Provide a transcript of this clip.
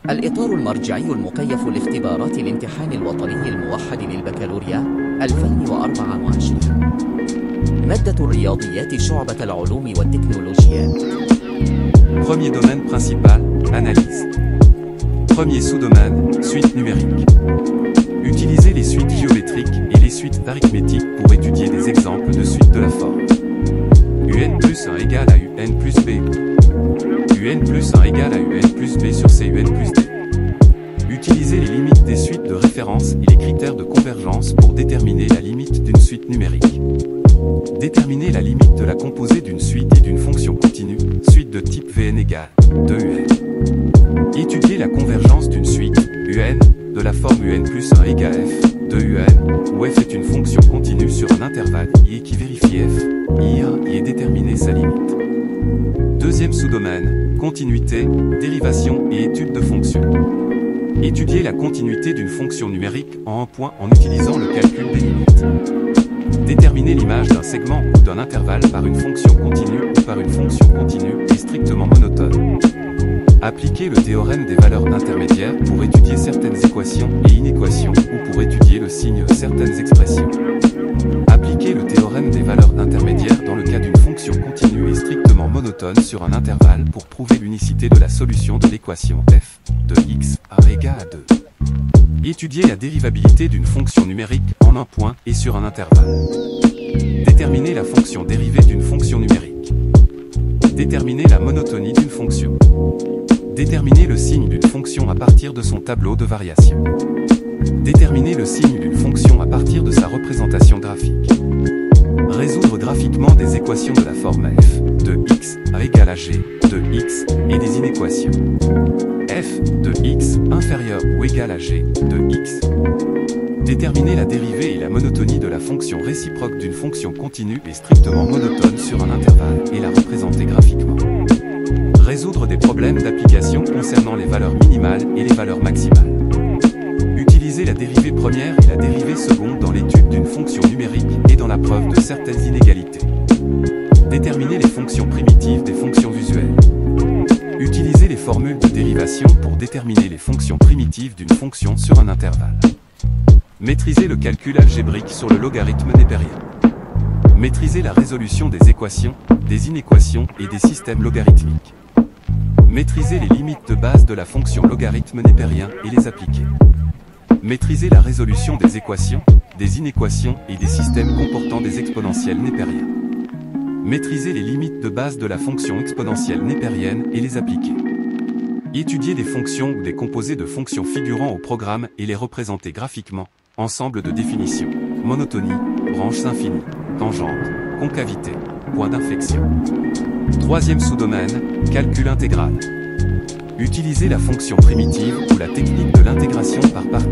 الإطار المرجعي المكيف لاختبارات الامتحان الوطني الموحد للبكالوريا 2024. مادة الرياضيات شعبة العلوم والتكنولوجيا. Premier domaine principal, analyse. Premier sous-domaine, suite numérique. Utilisez les suites géométriques et les suites arithmétiques pour étudier des exemples de suites de la forme UN plus 1 égale à UN plus B. UN plus 1 égale à UN plus B sur CUN plus D. Utilisez les limites des suites de référence et les critères de convergence pour déterminer la limite d'une suite numérique. Déterminer la limite de la composée d'une suite et d'une fonction continue, suite de type Vn égale 2Un. Étudier la convergence d'une suite, UN, de la forme UN plus 1 égale f, 2Un, où f est une fonction continue sur un intervalle I qui vérifie f, I1 et déterminer sa limite. Deuxième sous-domaine, continuité, dérivation et étude de fonctions. Étudier la continuité d'une fonction numérique en un point en utilisant le calcul des limites. Déterminer l'image d'un segment ou d'un intervalle par une fonction continue ou par une fonction continue et strictement monotone. Appliquer le théorème des valeurs intermédiaires pour étudier certaines équations et inéquations ou pour étudier le signe de certaines expressions. Appliquer le théorème des valeurs intermédiaires dans le cas d'une fonction continue et strictement monotone sur un intervalle pour prouver l'unicité de la solution de l'équation f de x égale à 2. Étudier la dérivabilité d'une fonction numérique en un point et sur un intervalle. Déterminer la fonction dérivée d'une fonction numérique. Déterminer la monotonie d'une fonction. Déterminer le signe d'une fonction à partir de son tableau de variation. Déterminer le signe d'une fonction à partir de sa représentation graphique. Résoudre graphiquement des équations de la forme f de x égale à g de x et des inéquations f de x inférieur ou égal à g de x. Déterminer la dérivée et la monotonie de la fonction réciproque d'une fonction continue et strictement monotone sur un intervalle et la représenter graphiquement. Résoudre des problèmes d'application concernant les valeurs minimales et les valeurs maximales. Utiliser la dérivée première et la dérivée seconde dans l'étude d'une fonction numérique et dans la preuve de certaines inégalités. Déterminer les fonctions primitives des fonctions visuelles. Utiliser les formules de dérivation pour déterminer les fonctions primitives d'une fonction sur un intervalle. Maîtriser le calcul algébrique sur le logarithme népérien. Maîtriser la résolution des équations, des inéquations et des systèmes logarithmiques. Maîtriser les limites de base de la fonction logarithme népérien et les appliquer. Maîtriser la résolution des équations, des inéquations et des systèmes comportant des exponentielles népériens. Maîtriser les limites de base de la fonction exponentielle népérienne et les appliquer. Étudier des fonctions ou des composés de fonctions figurant au programme et les représenter graphiquement. Ensemble de définitions, monotonie, branches infinies, tangente, concavité, point d'inflexion. Troisième sous-domaine, calcul intégral. Utiliser la fonction primitive ou la technique de l'intégration par partie